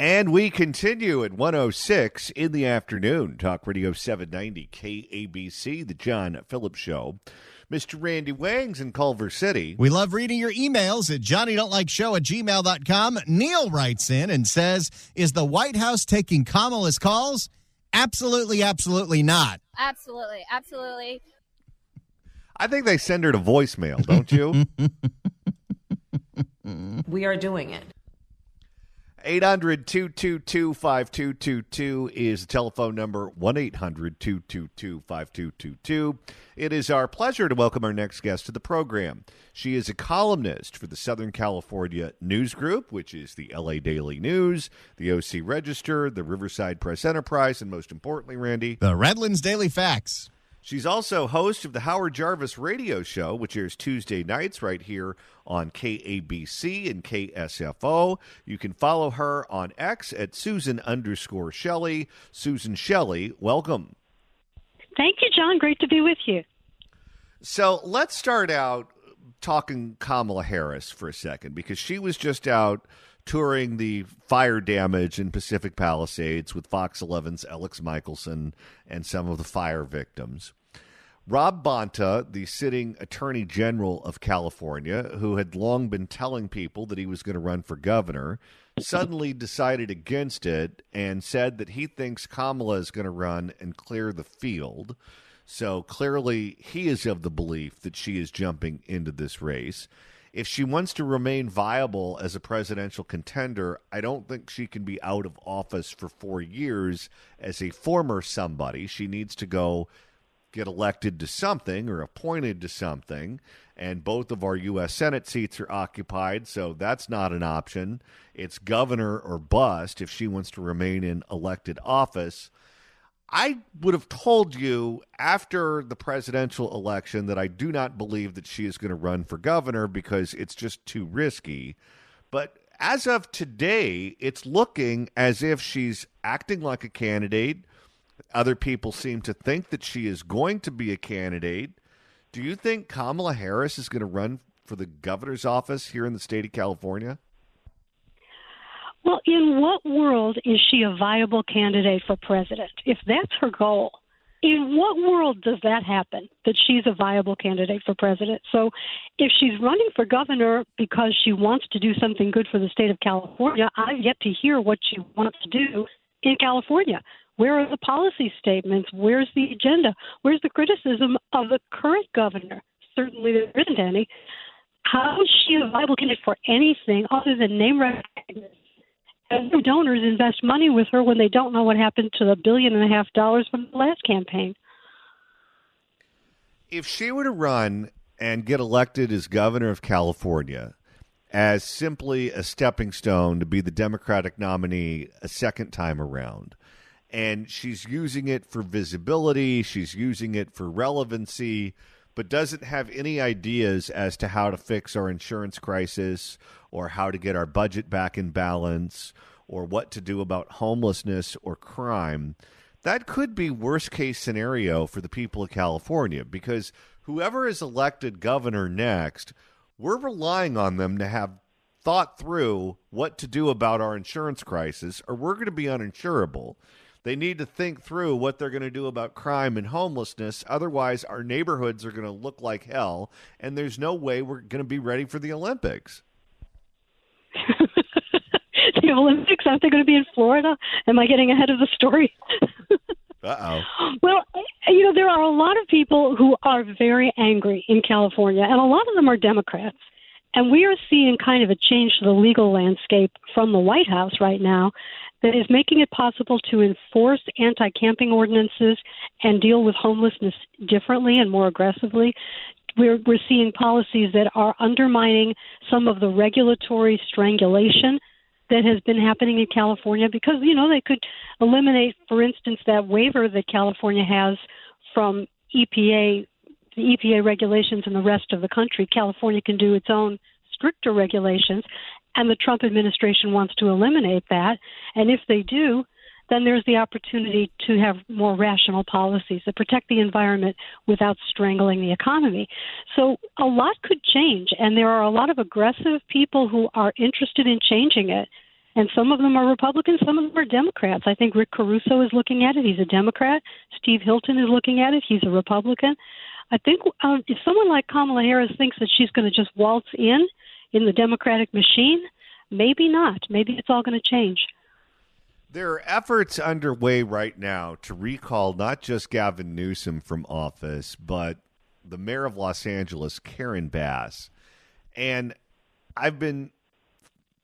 And we continue at 1:06 in the afternoon. Talk Radio 790 KABC, The John Phillips Show. Mr. Randy Wangs in Culver City. We love reading your emails at johnnydon'tlikeshow@gmail.com. Neil writes in and says, is the White House taking Kamala's calls? Absolutely, absolutely not. Absolutely, absolutely. I think they send her to voicemail, don't you? We are doing it. 800-222-5222 is the telephone number, 1-800-222-5222. It is our pleasure to welcome our next guest to the program. She is a columnist for the Southern California News Group, which is the LA Daily News, the OC Register, the Riverside Press Enterprise, and most importantly, Randy, the Redlands Daily Facts. She's also host of the Howard Jarvis Radio Show, which airs Tuesday nights right here on KABC and KSFO. You can follow her on X at Susan_Shelley. Susan Shelley, welcome. Thank you, John. Great to be with you. So let's start out talking Kamala Harris for a second, because she was just out touring the fire damage in Pacific Palisades with Fox 11's Alex Michelson and some of the fire victims. Rob Bonta, the sitting Attorney General of California, who had long been telling people that he was going to run for governor, suddenly decided against it and said that he thinks Kamala is going to run and clear the field. So clearly he is of the belief that she is jumping into this race. If she wants to remain viable as a presidential contender, I don't think she can be out of office for 4 years as a former somebody. She needs to go get elected to something or appointed to something, and both of our U.S. Senate seats are occupied, so that's not an option. It's governor or bust if she wants to remain in elected office. I would have told you after the presidential election that I do not believe that she is going to run for governor because it's just too risky. But as of today, it's looking as if she's acting like a candidate. Other people seem to think that she is going to be a candidate. Do you think Kamala Harris is going to run for the governor's office here in the state of California? Well, in what world is she a viable candidate for president? If that's her goal, in what world does that happen, that she's a viable candidate for president? So if she's running for governor because she wants to do something good for the state of California, I've yet to hear what she wants to do in California. Where are the policy statements? Where's the agenda? Where's the criticism of the current governor? Certainly there isn't any. How is she a viable candidate for anything other than name recognition? And donors invest money with her when they don't know what happened to the $1.5 billion from the last campaign. If she were to run and get elected as governor of California as simply a stepping stone to be the Democratic nominee a second time around, and she's using it for visibility, she's using it for relevancy, but doesn't have any ideas as to how to fix our insurance crisis or how to get our budget back in balance or what to do about homelessness or crime, that could be worst case scenario for the people of California, because whoever is elected governor next, we're relying on them to have thought through what to do about our insurance crisis, or we're going to be uninsurable. They need to think through what they're going to do about crime and homelessness. Otherwise, our neighborhoods are going to look like hell, and there's no way we're going to be ready for the Olympics. The Olympics, aren't they going to be in Florida? Am I getting ahead of the story? Uh-oh. Well, there are a lot of people who are very angry in California, and a lot of them are Democrats. And we are seeing kind of a change to the legal landscape from the White House right now that is making it possible to enforce anti-camping ordinances and deal with homelessness differently and more aggressively. We're seeing policies that are undermining some of the regulatory strangulation that has been happening in California because, they could eliminate, for instance, that waiver that California has from the EPA regulations in the rest of the country. California can do its own stricter regulations, and the Trump administration wants to eliminate that. And if they do, then there's the opportunity to have more rational policies that protect the environment without strangling the economy. So a lot could change, and there are a lot of aggressive people who are interested in changing it. And some of them are Republicans, some of them are Democrats. I think Rick Caruso is looking at it. He's a Democrat. Steve Hilton is looking at it. He's a Republican. I think if someone like Kamala Harris thinks that she's going to just waltz in the Democratic machine, maybe not. Maybe it's all going to change. There are efforts underway right now to recall not just Gavin Newsom from office, but the mayor of Los Angeles, Karen Bass. And I've been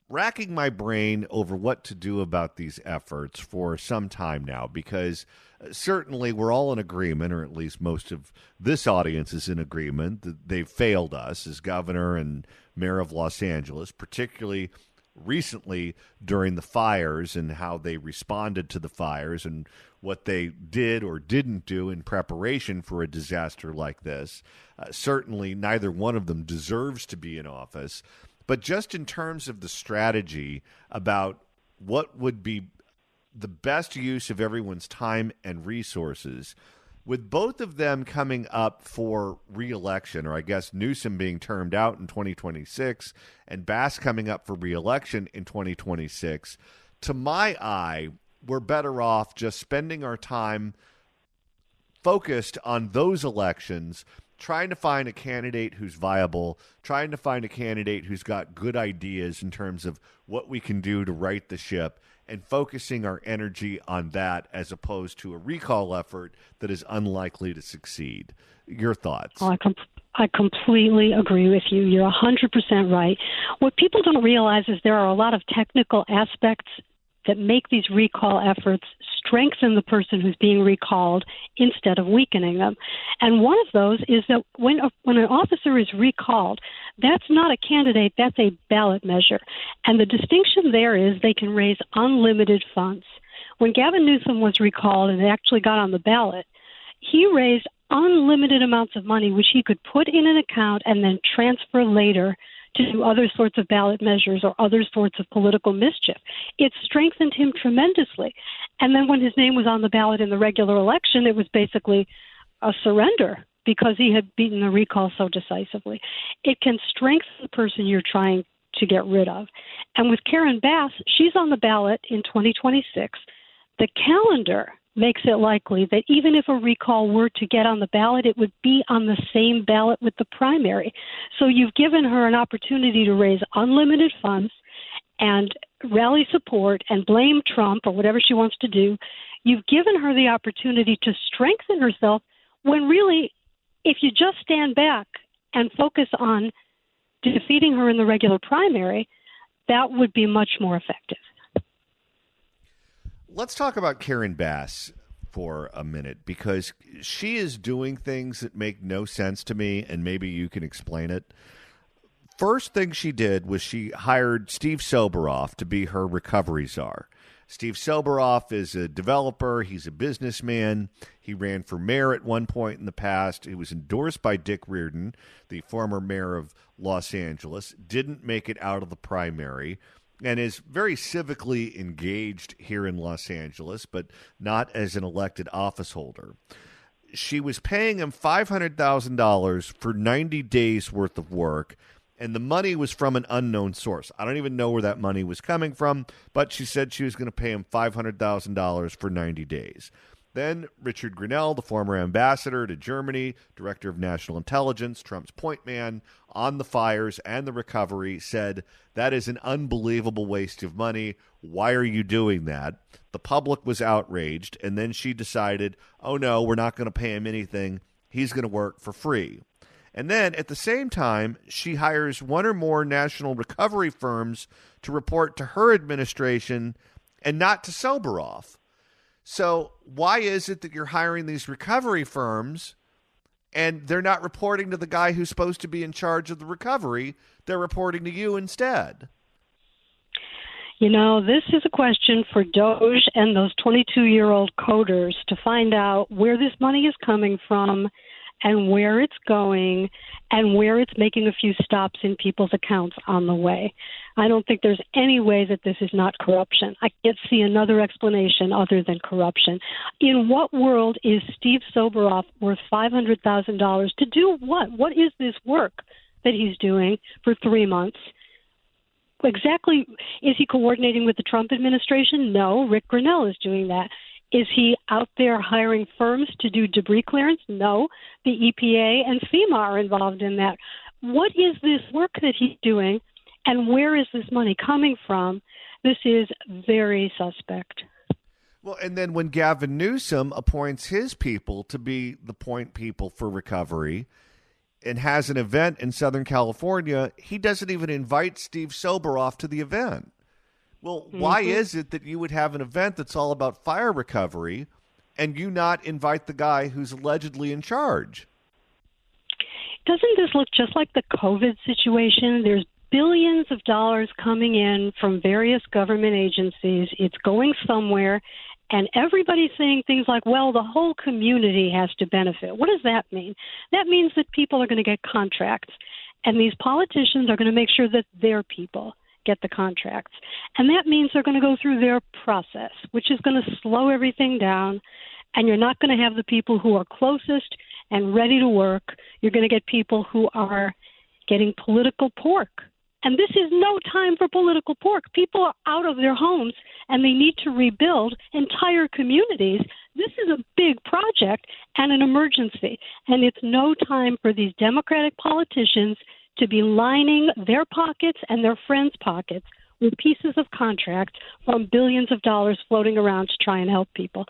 racking my brain over what to do about these efforts for some time now, because certainly we're all in agreement, or at least most of this audience is in agreement, that they've failed us as governor and mayor of Los Angeles, particularly recently during the fires and how they responded to the fires and what they did or didn't do in preparation for a disaster like this. Certainly neither one of them deserves to be in office. But just in terms of the strategy about what would be the best use of everyone's time and resources, with both of them coming up for re-election, or I guess Newsom being termed out in 2026 and Bass coming up for re-election in 2026, to my eye, we're better off just spending our time focused on those elections, trying to find a candidate who's viable, trying to find a candidate who's got good ideas in terms of what we can do to right the ship, and focusing our energy on that as opposed to a recall effort that is unlikely to succeed. Your thoughts? I completely agree with you. You're 100% right. What people don't realize is there are a lot of technical aspects that make these recall efforts strengthen the person who's being recalled instead of weakening them. And one of those is that when an officer is recalled, that's not a candidate, that's a ballot measure. And the distinction there is they can raise unlimited funds. When Gavin Newsom was recalled and actually got on the ballot, he raised unlimited amounts of money, which he could put in an account and then transfer later to do other sorts of ballot measures or other sorts of political mischief. It strengthened him tremendously. And then when his name was on the ballot in the regular election, it was basically a surrender because he had beaten the recall so decisively. It can strengthen the person you're trying to get rid of. And with Karen Bass, she's on the ballot in 2026. The calendar makes it likely that even if a recall were to get on the ballot, it would be on the same ballot with the primary. So you've given her an opportunity to raise unlimited funds and rally support and blame Trump or whatever she wants to do. You've given her the opportunity to strengthen herself when really, if you just stand back and focus on defeating her in the regular primary, that would be much more effective. Let's talk about Karen Bass for a minute, because she is doing things that make no sense to me, and maybe you can explain it. First thing she did was she hired Steve Soberoff to be her recovery czar. Steve Soberoff is a developer. He's a businessman. He ran for mayor at one point in the past. He was endorsed by Dick Reardon, the former mayor of Los Angeles, didn't make it out of the primary, and is very civically engaged here in Los Angeles, but not as an elected office holder. She was paying him $500,000 for 90 days worth of work, and the money was from an unknown source. I don't even know where that money was coming from, but she said she was going to pay him $500,000 for 90 days. Then Richard Grenell, the former ambassador to Germany, director of national intelligence, Trump's point man on the fires and the recovery, said, that is an unbelievable waste of money. Why are you doing that? The public was outraged, and then she decided, oh no, we're not going to pay him anything. He's going to work for free. And then at the same time, she hires one or more national recovery firms to report to her administration and not to Soberoff. So why is it that you're hiring these recovery firms and they're not reporting to the guy who's supposed to be in charge of the recovery? They're reporting to you instead. You know, this is a question for Doge and those 22-year-old coders to find out where this money is coming from and where it's going and where it's making a few stops in people's accounts on the way. I don't think there's any way that this is not corruption. I can't see another explanation other than corruption. In what world is Steve Soberoff worth $500,000 to do what? What is this work that he's doing for 3 months? exactly, is he coordinating with the Trump administration? No, Rick Grinnell is doing that. Is he out there hiring firms to do debris clearance? No, the EPA and FEMA are involved in that. What is this work that he's doing, and where is this money coming from? This is very suspect. Well, and then when Gavin Newsom appoints his people to be the point people for recovery and has an event in Southern California, he doesn't even invite Steve Soboroff to the event. Well, why is it that you would have an event that's all about fire recovery and you not invite the guy who's allegedly in charge? Doesn't this look just like the COVID situation? There's billions of dollars coming in from various government agencies. It's going somewhere, and everybody's saying things like, well, the whole community has to benefit. What does that mean? That means that people are going to get contracts, and these politicians are going to make sure that their people get the contracts. And that means they're going to go through their process, which is going to slow everything down, and you're not going to have the people who are closest and ready to work. You're going to get people who are getting political pork. And this is no time for political pork. People are out of their homes, and they need to rebuild entire communities. This is a big project and an emergency, and it's no time for these Democratic politicians to be lining their pockets and their friends' pockets with pieces of contracts from billions of dollars floating around to try and help people.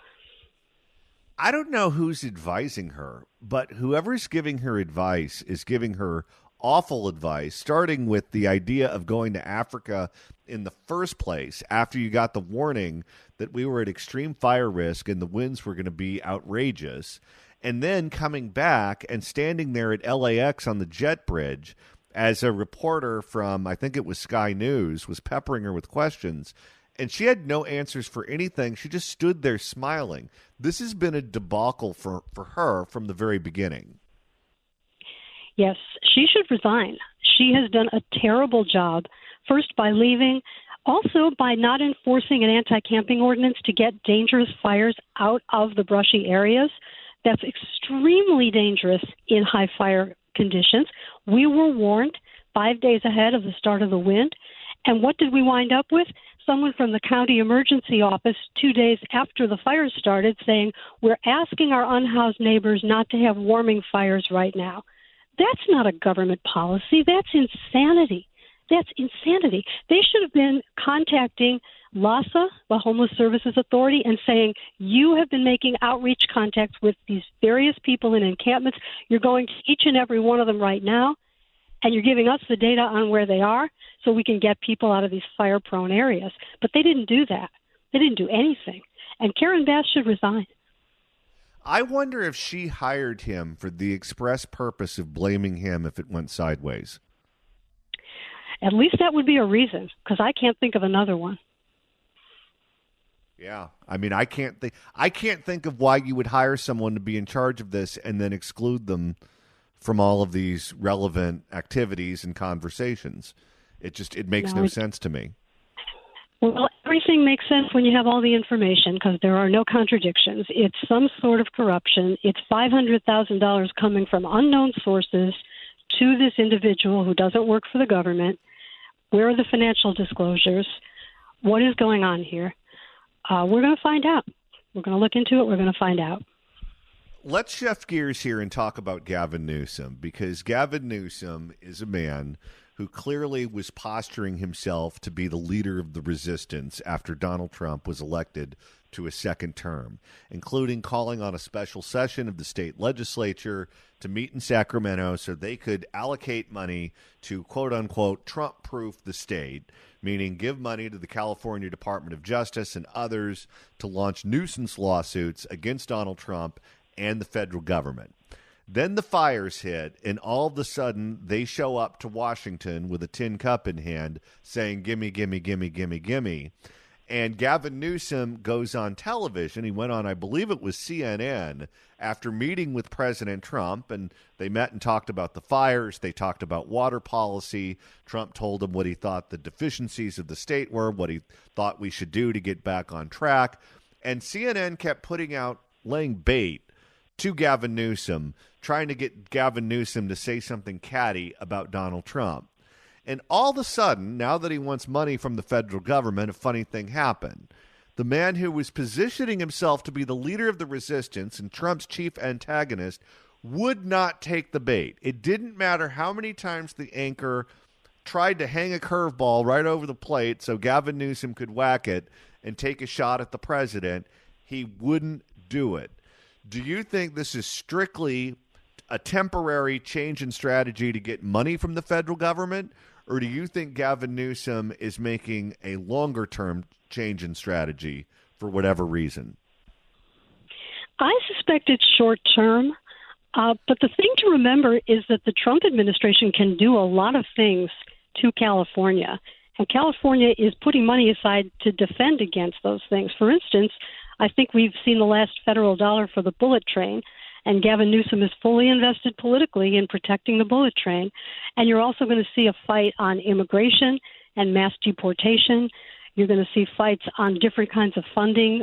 I don't know who's advising her, but whoever's giving her advice is giving her awful advice, starting with the idea of going to Africa in the first place after you got the warning that we were at extreme fire risk and the winds were going to be outrageous, and then coming back and standing there at LAX on the jet bridge as a reporter from, I think it was Sky News, was peppering her with questions, and she had no answers for anything. She just stood there smiling. This has been a debacle for her from the very beginning. Yes, she should resign. She has done a terrible job, first by leaving, also by not enforcing an anti-camping ordinance to get dangerous fires out of the brushy areas. That's extremely dangerous in high fire conditions. We were warned 5 days ahead of the start of the wind. And what did we wind up with? Someone from the county emergency office 2 days after the fires started saying, we're asking our unhoused neighbors not to have warming fires right now. That's not a government policy. That's insanity. That's insanity. They should have been contacting LASA, the Homeless Services Authority, and saying, you have been making outreach contacts with these various people in encampments. You're going to each and every one of them right now, and you're giving us the data on where they are so we can get people out of these fire-prone areas. But they didn't do that. They didn't do anything. And Karen Bass should resign. I wonder if she hired him for the express purpose of blaming him if it went sideways. At least that would be a reason, because I can't think of another one. Yeah, I mean, I can't think of why you would hire someone to be in charge of this and then exclude them from all of these relevant activities and conversations. It makes no sense to me. Well, everything makes sense when you have all the information because there are no contradictions. It's some sort of corruption. It's $500,000 coming from unknown sources to this individual who doesn't work for the government. Where are the financial disclosures? What is going on here? We're going to find out. We're going to look into it. We're going to find out. Let's shift gears here and talk about Gavin Newsom, because Gavin Newsom is a man who clearly was posturing himself to be the leader of the resistance after Donald Trump was elected to a second term, including calling on a special session of the state legislature to meet in Sacramento so they could allocate money to, quote-unquote, Trump-proof the state, meaning give money to the California Department of Justice and others to launch nuisance lawsuits against Donald Trump and the federal government. Then the fires hit, and all of a sudden they show up to Washington with a tin cup in hand saying, gimme, gimme, gimme, gimme, gimme. And Gavin Newsom goes on television. He went on, I believe it was CNN, after meeting with President Trump, and they met and talked about the fires. They talked about water policy. Trump told him what he thought the deficiencies of the state were, what he thought we should do to get back on track. And CNN kept laying bait to Gavin Newsom, trying to get Gavin Newsom to say something catty about Donald Trump. And all of a sudden, now that he wants money from the federal government, a funny thing happened. The man who was positioning himself to be the leader of the resistance and Trump's chief antagonist would not take the bait. It didn't matter how many times the anchor tried to hang a curveball right over the plate so Gavin Newsom could whack it and take a shot at the president. He wouldn't do it. Do you think this is strictly a temporary change in strategy to get money from the federal government, or do you think Gavin Newsom is making a longer-term change in strategy for whatever reason? I suspect it's short-term. But the thing to remember is that the Trump administration can do a lot of things to California, and California is putting money aside to defend against those things. For instance, I think we've seen the last federal dollar for the bullet train, and Gavin Newsom is fully invested politically in protecting the bullet train. And you're also going to see a fight on immigration and mass deportation. You're going to see fights on different kinds of funding.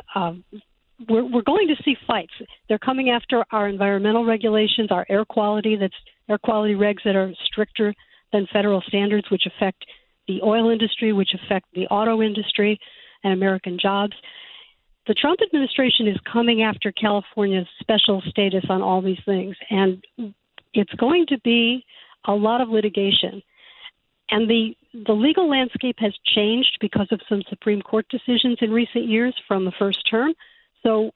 We're going to see fights. They're coming after our environmental regulations, our air quality regs that are stricter than federal standards, which affect the oil industry, which affect the auto industry and American jobs. The Trump administration is coming after California's special status on all these things, and it's going to be a lot of litigation. And the legal landscape has changed because of some Supreme Court decisions in recent years from the first term. So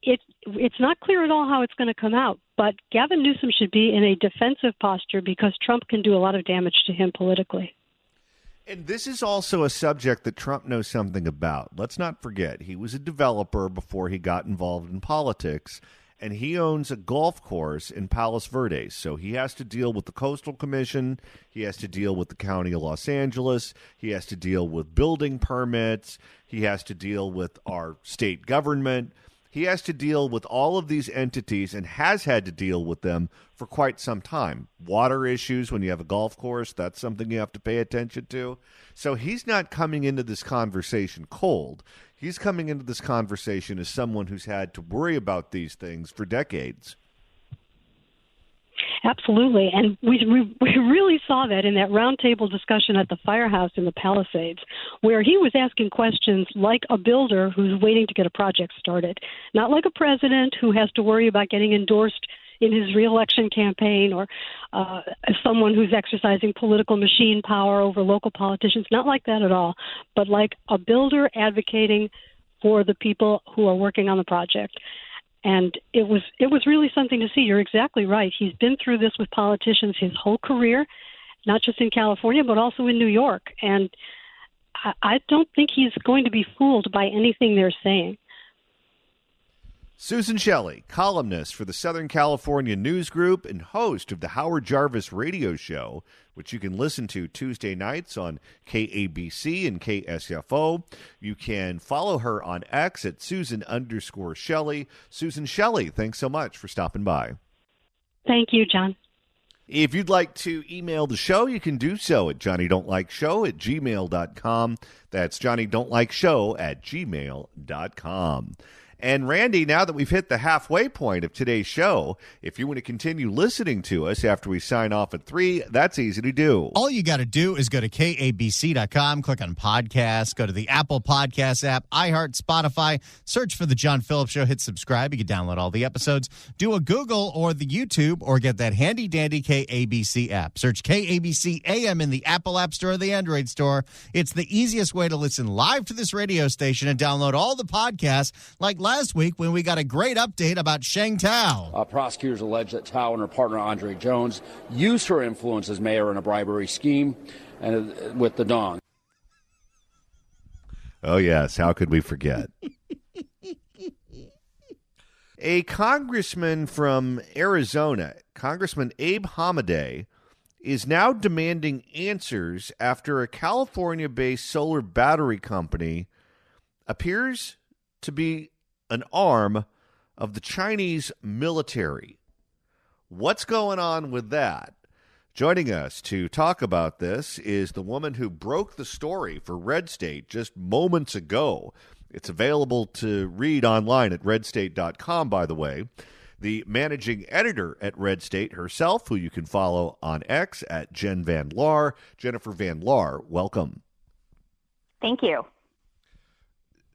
it's not clear at all how it's going to come out, but Gavin Newsom should be in a defensive posture because Trump can do a lot of damage to him politically. And this is also a subject that Trump knows something about. Let's not forget, he was a developer before he got involved in politics, and he owns a golf course in Palos Verdes. So he has to deal with the Coastal Commission. He has to deal with the County of Los Angeles. He has to deal with building permits. He has to deal with our state government. He has to deal with all of these entities and has had to deal with them for quite some time. Water issues when you have a golf course, that's something you have to pay attention to. So he's not coming into this conversation cold. He's coming into this conversation as someone who's had to worry about these things for decades. Absolutely. And we really saw that in that roundtable discussion at the Firehouse in the Palisades, where he was asking questions like a builder who's waiting to get a project started, not like a president who has to worry about getting endorsed in his reelection campaign or someone who's exercising political machine power over local politicians, not like that at all, but like a builder advocating for the people who are working on the project. And it was really something to see. You're exactly right. He's been through this with politicians his whole career, not just in California, but also in New York. And I don't think he's going to be fooled by anything they're saying. Susan Shelley, columnist for the Southern California News Group and host of the Howard Jarvis Radio Show, which you can listen to Tuesday nights on KABC and KSFO. You can follow her on X at Susan_Shelley. Susan Shelley, thanks so much for stopping by. Thank you, John. If you'd like to email the show, you can do so at johnnydon'tlikeshow@gmail.com. That's johnnydon'tlikeshow@gmail.com. And Randy, now that we've hit the halfway point of today's show, if you want to continue listening to us after we sign off at 3, that's easy to do. All you got to do is go to KABC.com, click on podcasts, go to the Apple Podcast app, iHeart, Spotify, search for The John Phillips Show, hit subscribe. You can download all the episodes. Do a Google or the YouTube or get that handy-dandy KABC app. Search KABC AM in the Apple App Store or the Android Store. It's the easiest way to listen live to this radio station and download all the podcasts like last week when we got a great update about Sheng Tao. Prosecutors allege that Tao and her partner Andre Jones used her influence as mayor in a bribery scheme and with the Dong. Oh, yes. How could we forget? A congressman from Arizona, Congressman Abe Hamadeh, is now demanding answers after a California-based solar battery company appears to be an arm of the Chinese military. What's going on with that? Joining us to talk about this is the woman who broke the story for Red State just moments ago. It's available to read online at redstate.com, by the way. the managing editor at Red State herself, who you can follow on X at Jen Van Laar. Jennifer Van Laar, welcome. Thank you.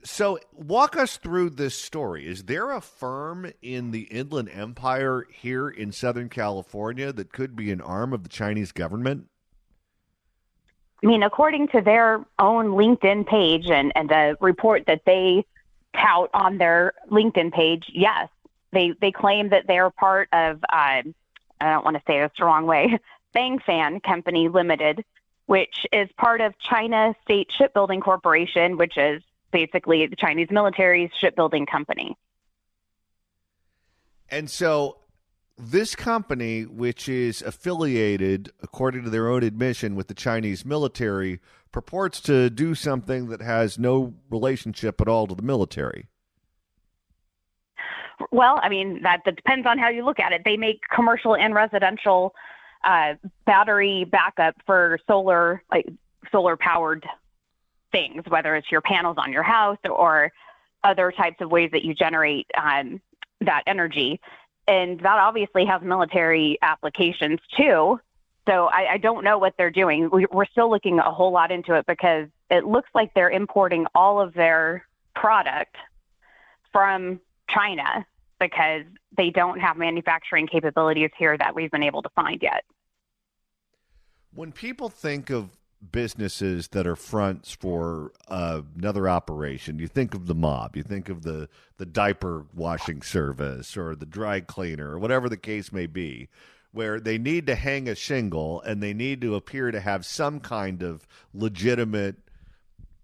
So walk us through this story. Is there a firm in the Inland Empire here in Southern California that could be an arm of the Chinese government? I mean, according to their own LinkedIn page and the report that they tout on their LinkedIn page, yes, they claim that they're part of, I don't want to say this the wrong way, Bangfan Company Limited, which is part of China State Shipbuilding Corporation, which is basically the Chinese military's shipbuilding company. And so this company, which is affiliated, according to their own admission, with the Chinese military, purports to do something that has no relationship at all to the military. Well, I mean, that depends on how you look at it. They make commercial and residential battery backup for solar-powered things, whether it's your panels on your house or other types of ways that you generate that energy. And that obviously has military applications too. So I don't know what they're doing. We're still looking a whole lot into it because it looks like they're importing all of their product from China because they don't have manufacturing capabilities here that we've been able to find yet. When people think of businesses that are fronts for another operation, you think of the mob, you think of the diaper washing service or the dry cleaner or whatever the case may be, where they need to hang a shingle and they need to appear to have some kind of legitimate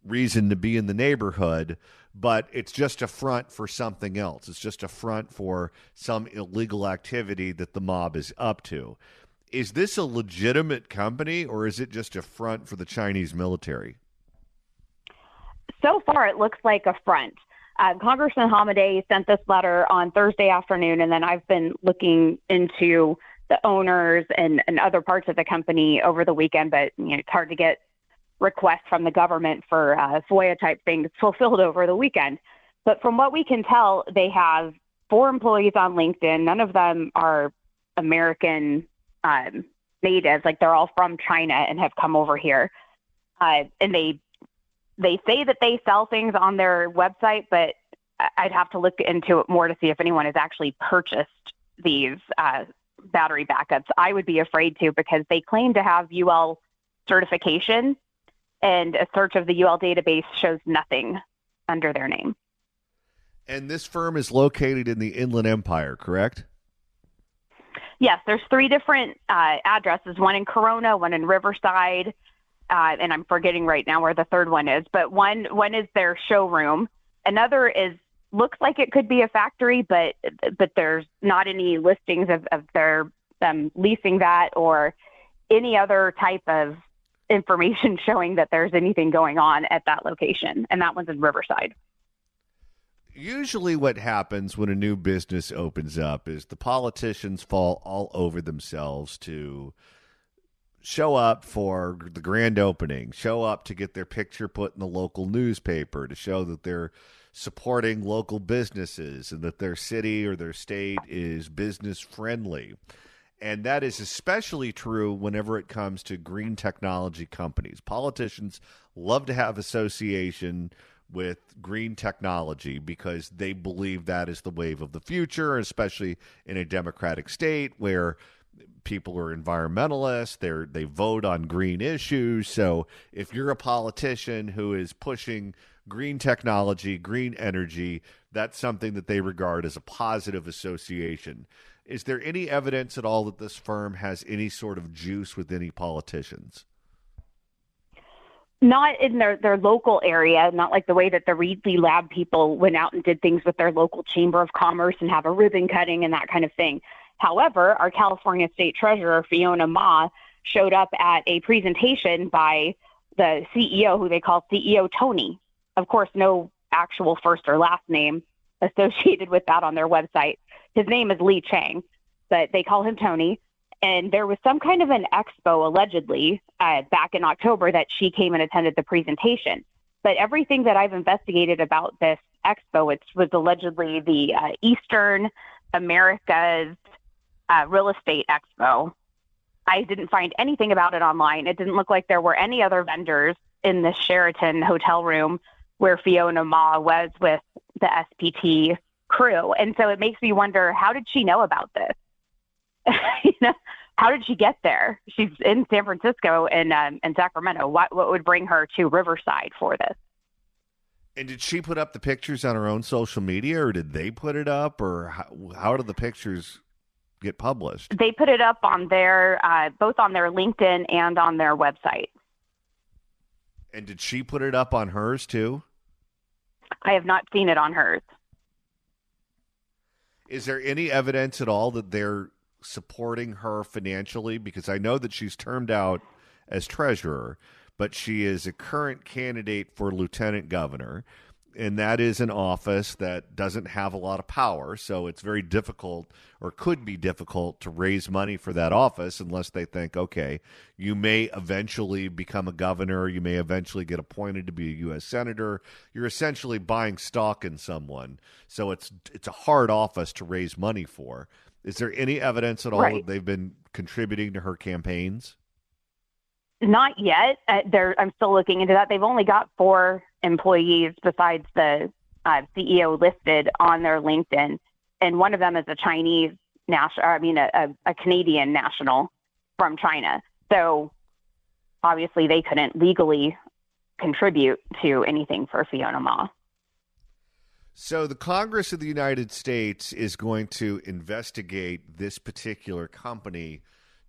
reason to be in the neighborhood, but it's just a front for something else. It's just a front for some illegal activity that the mob is up to. Is this a legitimate company, or is it just a front for the Chinese military? So far, it looks like a front. Congressman Hamadeh sent this letter on Thursday afternoon, and then I've been looking into the owners and other parts of the company over the weekend, but it's hard to get requests from the government for FOIA-type things fulfilled over the weekend. But from what we can tell, they have 4 employees on LinkedIn. None of them are American natives, like they're all from China and have come over here. And they say that they sell things on their website, but I'd have to look into it more to see if anyone has actually purchased these battery backups. I would be afraid to because they claim to have UL certification, and a search of the UL database shows nothing under their name. And this firm is located in the Inland Empire, correct? Yes, there's 3 different addresses, one in Corona, one in Riverside, and I'm forgetting right now where the third one is, but one is their showroom. Another looks like it could be a factory, but there's not any listings of their leasing that or any other type of information showing that there's anything going on at that location, and that one's in Riverside. Usually what happens when a new business opens up is the politicians fall all over themselves to show up for the grand opening, show up to get their picture put in the local newspaper, to show that they're supporting local businesses and that their city or their state is business friendly. And that is especially true whenever it comes to green technology companies. Politicians love to have association with green technology because they believe that is the wave of the future, especially in a democratic state where people are environmentalists, they vote on green issues. So if you're a politician who is pushing green technology, green energy, that's something that they regard as a positive association. Is there any evidence at all that this firm has any sort of juice with any politicians? Not in their local area, not like the way that the Reedley Lab people went out and did things with their local Chamber of Commerce and have a ribbon cutting and that kind of thing. However, our California State Treasurer, Fiona Ma, showed up at a presentation by the CEO, who they call CEO Tony. Of course, no actual first or last name associated with that on their website. His name is Lee Chang, but they call him Tony. And there was some kind of an expo, allegedly, back in October that she came and attended the presentation. But everything that I've investigated about this expo, it was allegedly the Eastern America's Real Estate Expo. I didn't find anything about it online. It didn't look like there were any other vendors in the Sheraton hotel room where Fiona Ma was with the SPT crew. And so it makes me wonder, how did she know about this? How did she get there? She's in San Francisco and Sacramento. What would bring her to Riverside for this? And did she put up the pictures on her own social media, or did they put it up, or how did the pictures get published? They put it up on their both on their LinkedIn and on their website. And did she put it up on hers too? I have not seen it on hers. Is there any evidence at all that they're supporting her financially? Because I know that she's termed out as treasurer, but she is a current candidate for lieutenant governor, and that is an office that doesn't have a lot of power, so it's very difficult, or could be difficult, to raise money for that office unless they think, okay, you may eventually become a governor, you may eventually get appointed to be a U.S. senator. You're essentially buying stock in someone, so it's a hard office to raise money for. Is there any evidence at all that they've been contributing to her campaigns? Not yet. I'm still looking into that. They've only got 4 employees besides the CEO listed on their LinkedIn, and one of them is a Chinese national. I mean, a Canadian national from China. So obviously, they couldn't legally contribute to anything for Fiona Ma. So the Congress of the United States is going to investigate this particular company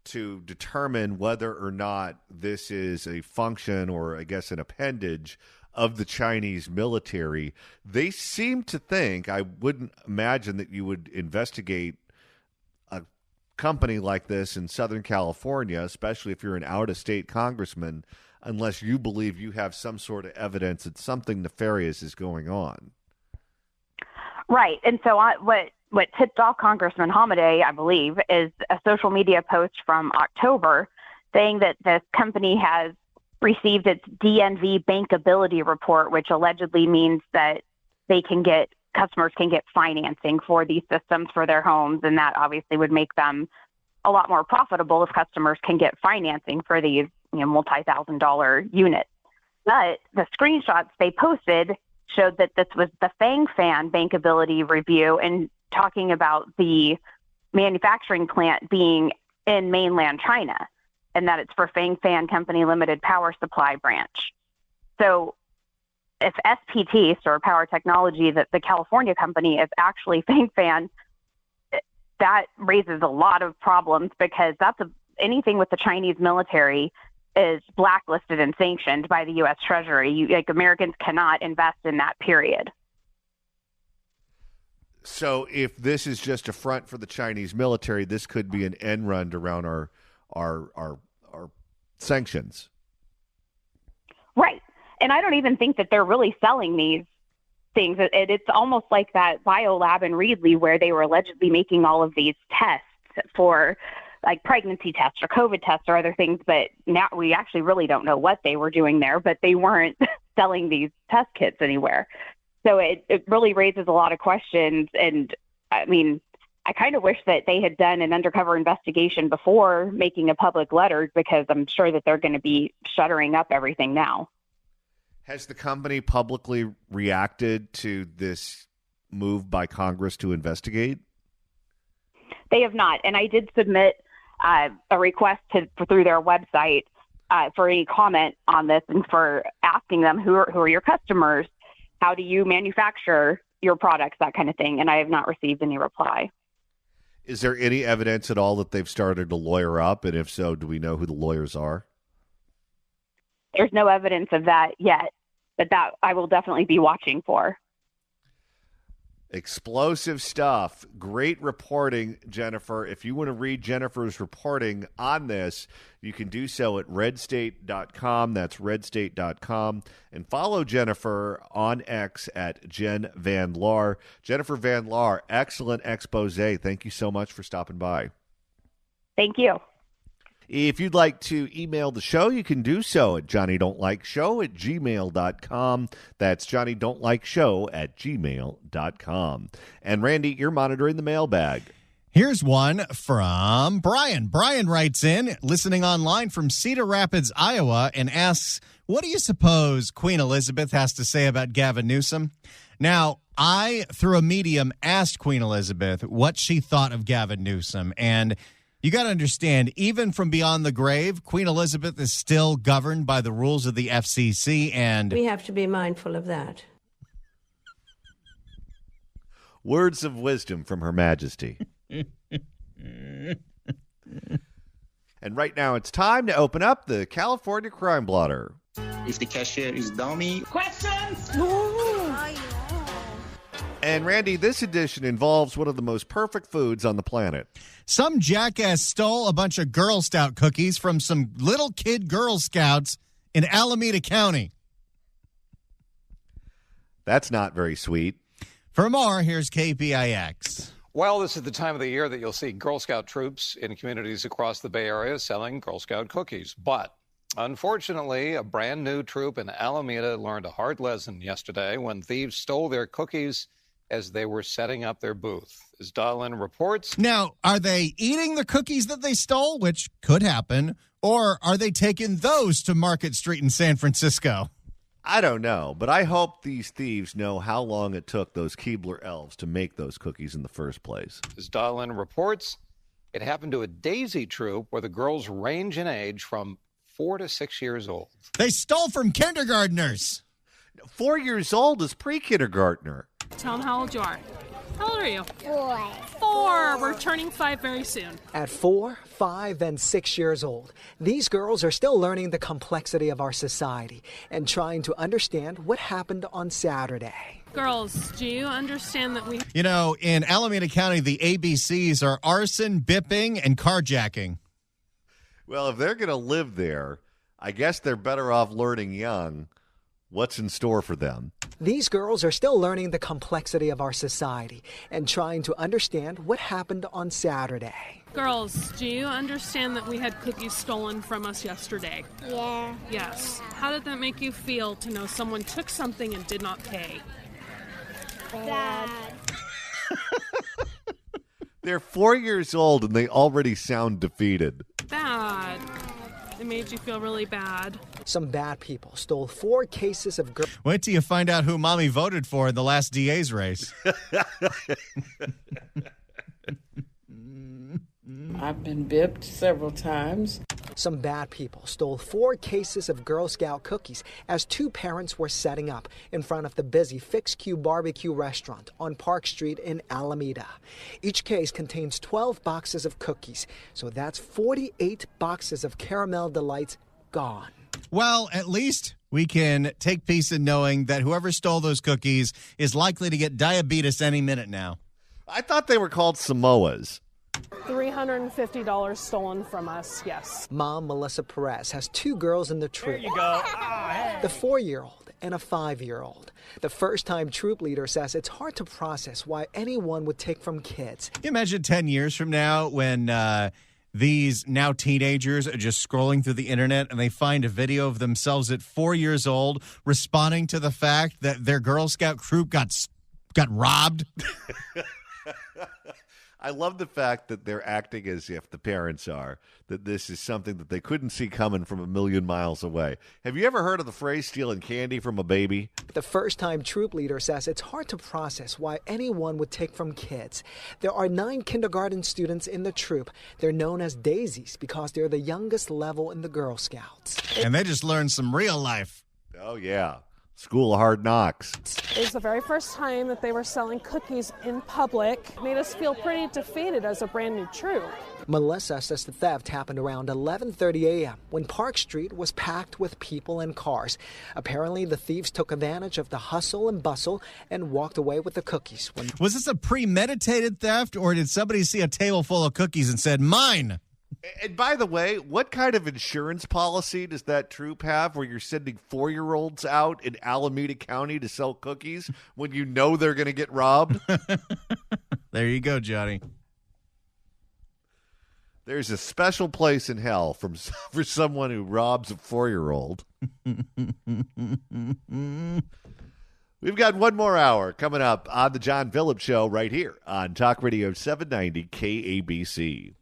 to determine whether or not this is a function, or I guess an appendage, of the Chinese military. They seem to think, I wouldn't imagine that you would investigate a company like this in Southern California, especially if you're an out-of-state congressman, unless you believe you have some sort of evidence that something nefarious is going on. Right. And so what tipped off Congressman Hamadeh, I believe, is a social media post from October saying that this company has received its DNV bankability report, which allegedly means that customers can get financing for these systems for their homes. And that obviously would make them a lot more profitable if customers can get financing for these, multi-$1,000 units. But the screenshots they posted showed that this was the Fang Fan bankability review, and talking about the manufacturing plant being in mainland China, and that it's for Fang Fan Company Limited Power Supply Branch. So if SPT, Store Power Technology, that the California company, is actually Fang Fan, that raises a lot of problems, because anything with the Chinese military is blacklisted and sanctioned by the U.S. Treasury. Americans cannot invest in that period. So if this is just a front for the Chinese military, this could be an end run around our sanctions. Right. And I don't even think that they're really selling these things. It's almost like that biolab in Reedley, where they were allegedly making all of these tests for like pregnancy tests or COVID tests or other things. But now we actually really don't know what they were doing there, but they weren't selling these test kits anywhere. So it really raises a lot of questions. And I mean, I kind of wish that they had done an undercover investigation before making a public letter, because I'm sure that they're going to be shuttering up everything now. Has the company publicly reacted to this move by Congress to investigate? They have not. And I did submit a request through their website for any comment on this, and for asking them who are your customers, how do you manufacture your products, that kind of thing. And I have not received any reply. Is there any evidence at all that they've started to lawyer up? And if so, do we know who the lawyers are? There's no evidence of that yet, but that I will definitely be watching for. Explosive stuff. Great reporting, Jennifer. If you want to read Jennifer's reporting on this, you can do so at redstate.com. That's redstate.com. And follow Jennifer on X at Jen Van Laar. Jennifer Van Laar, excellent expose. Thank you so much for stopping by. Thank you. If you'd like to email the show, you can do so at johnnydon'tlikeshow@gmail.com. That's johnnydon'tlikeshow@gmail.com. And Randy, you're monitoring the mailbag. Here's one from Brian. Brian writes in, listening online from Cedar Rapids, Iowa, and asks, what do you suppose Queen Elizabeth has to say about Gavin Newsom? Now, I, through a medium, asked Queen Elizabeth what she thought of Gavin Newsom, and you got to understand, even from beyond the grave, Queen Elizabeth is still governed by the rules of the FCC, and we have to be mindful of that. Words of wisdom from Her Majesty. And right now it's time to open up the California Crime Blotter. If the cashier is dummy. Questions? And Randy, this edition involves one of the most perfect foods on the planet. Some jackass stole a bunch of Girl Scout cookies from some little kid Girl Scouts in Alameda County. That's not very sweet. For more, here's KPIX. Well, this is the time of the year that you'll see Girl Scout troops in communities across the Bay Area selling Girl Scout cookies. But unfortunately, a brand new troop in Alameda learned a hard lesson yesterday when thieves stole their cookies as they were setting up their booth. As Dahlin reports. Now, are they eating the cookies that they stole, which could happen, or are they taking those to Market Street in San Francisco? I don't know, but I hope these thieves know how long it took those Keebler elves to make those cookies in the first place. As Dahlin reports, it happened to a Daisy troop where the girls range in age from 4 to 6 years old. They stole from kindergartners. 4 years old is pre-kindergartner. Tell them how old you are. How old are you? 4. 4. We're turning 5 very soon. At 4, 5, and 6 years old, these girls are still learning the complexity of our society and trying to understand what happened on Saturday. Girls, do you understand that we... You know, in Alameda County, the ABCs are arson, bipping, and carjacking. Well, if they're going to live there, I guess they're better off learning young what's in store for them. These girls are still learning the complexity of our society and trying to understand what happened on Saturday. Girls, do you understand that we had cookies stolen from us yesterday? Yeah. Yes. How did that make you feel to know someone took something and did not pay? Bad. They're 4 years old and they already sound defeated. Bad. It made you feel really bad. Some bad people stole 4 cases of girl. Wait till you find out who Mommy voted for in the last DA's race. I've been bipped several times. Some bad people stole 4 cases of Girl Scout cookies as 2 parents were setting up in front of the busy Fix Q Barbecue restaurant on Park Street in Alameda. Each case contains 12 boxes of cookies, so that's 48 boxes of Caramel Delights gone. Well, at least we can take peace in knowing that whoever stole those cookies is likely to get diabetes any minute now. I thought they were called Samoas. $350 stolen from us, yes. Mom Melissa Perez has 2 girls in the troop. There you go. Oh, hey. The 4-year-old and a 5-year-old. The first-time troop leader says it's hard to process why anyone would take from kids. Can you imagine 10 years from now when these now teenagers are just scrolling through the internet and they find a video of themselves at 4 years old responding to the fact that their Girl Scout troop got robbed? I love the fact that they're acting as if the parents are, that this is something that they couldn't see coming from a million miles away. Have you ever heard of the phrase stealing candy from a baby? The first-time troop leader says it's hard to process why anyone would take from kids. There are 9 kindergarten students in the troop. They're known as daisies because they're the youngest level in the Girl Scouts. And they just learned some real life. Oh, yeah. School of Hard Knocks. It was the very first time that they were selling cookies in public. It made us feel pretty defeated as a brand new troop. Melissa says the theft happened around 11:30 a.m. when Park Street was packed with people and cars. Apparently, the thieves took advantage of the hustle and bustle and walked away with the cookies. Was this a premeditated theft, or did somebody see a table full of cookies and said, mine? And by the way, what kind of insurance policy does that troop have where you're sending 4-year-olds out in Alameda County to sell cookies when you know they're going to get robbed? There you go, Johnny. There's a special place in hell for someone who robs a 4-year-old. We've got one more hour coming up on the John Phillips Show right here on Talk Radio 790 KABC.